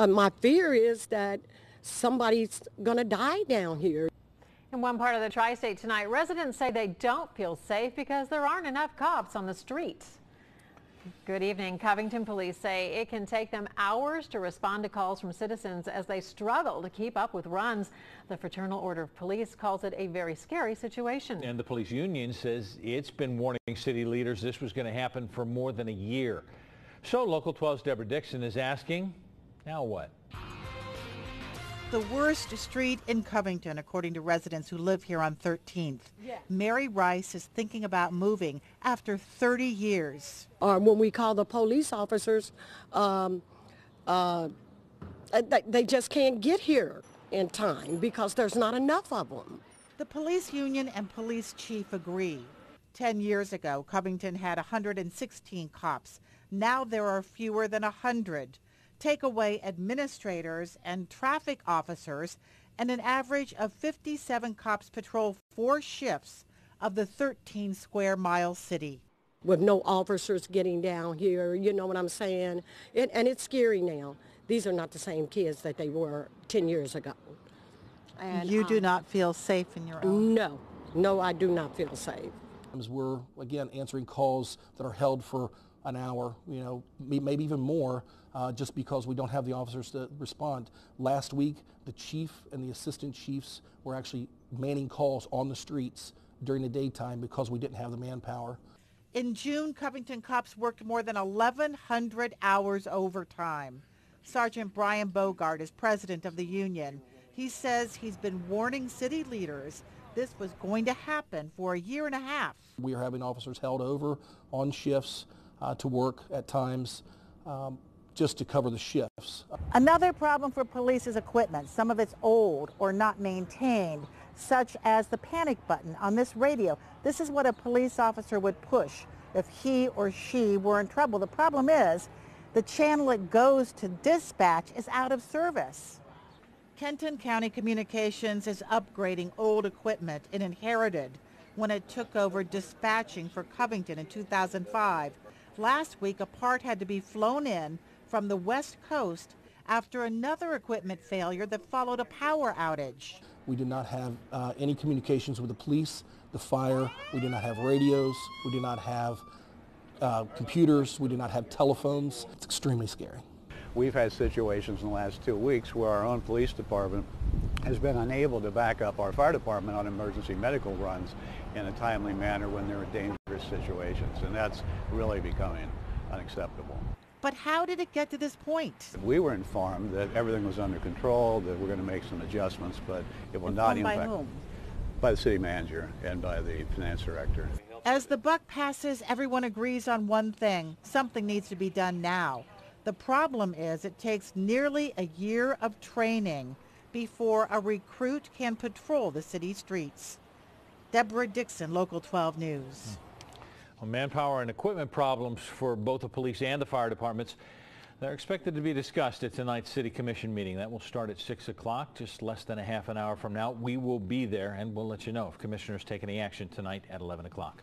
My fear is that somebody's going to die down here. In one part of the tri-state tonight, residents say they don't feel safe because there aren't enough cops on the streets. Good evening. Covington police say it can take them hours to respond to calls from citizens as they struggle to keep up with runs. The Fraternal Order of Police calls it a very scary situation. And the police union says it's been warning city leaders this was going to happen for more than a year. So Local 12's Deborah Dixon is asking, now what? The worst street in Covington, according to residents who live here on 13th. Yeah. Mary Rice is thinking about moving after 30 years. When we call the police officers, they just can't get here in time because there's not enough of them. The police union and police chief agree. 10 years ago, Covington had 116 cops. Now there are fewer than 100. Take away administrators and traffic officers, and an average of 57 cops patrol 4 shifts of the 13 square mile city. With no officers getting down here, you know what I'm saying? And it's scary now. These are not the same kids that they were 10 years ago. And you do not feel safe in your own? No, I do not feel safe. We're, again, answering calls that are held for an hour, maybe even more, just because we don't have the officers to respond. Last week, the chief and the assistant chiefs were actually manning calls on the streets during the daytime because we didn't have the manpower. In June, Covington cops worked more than 1,100 hours overtime. Sergeant Brian Bogart is president of the union. He says he's been warning city leaders this was going to happen for a year and a half. We are having officers held over on shifts to work at times just to cover the shifts. Another problem for police is equipment. Some of it's old or not maintained, such as the panic button on this radio. This is what a police officer would push if he or she were in trouble. The problem is the channel it goes to dispatch is out of service. Kenton County Communications is upgrading old equipment it inherited when it took over dispatching for Covington in 2005. Last week, a part had to be flown in from the West Coast after another equipment failure that followed a power outage. We did not have any communications with the police, the fire. We did not have radios. We did not have computers. We did not have telephones. It's extremely scary. We've had situations in the last 2 weeks where our own police department has been unable to back up our fire department on emergency medical runs in a timely manner when there are dangerous situations, and that's really becoming unacceptable. But how did it get to this point? We were informed that everything was under control, that we're going to make some adjustments, but it will not impact. By whom? By the city manager and by the finance director. As the buck passes, everyone agrees on one thing. Something needs to be done now. The problem is it takes nearly a year of training before a recruit can patrol the city streets. Deborah Dixon, Local 12 News. Well, manpower and equipment problems for both the police and the fire departments, they're expected to be discussed at tonight's City Commission meeting. That will start at 6 o'clock, just less than a half an hour from now. We will be there, and we'll let you know if commissioners take any action tonight at 11 o'clock.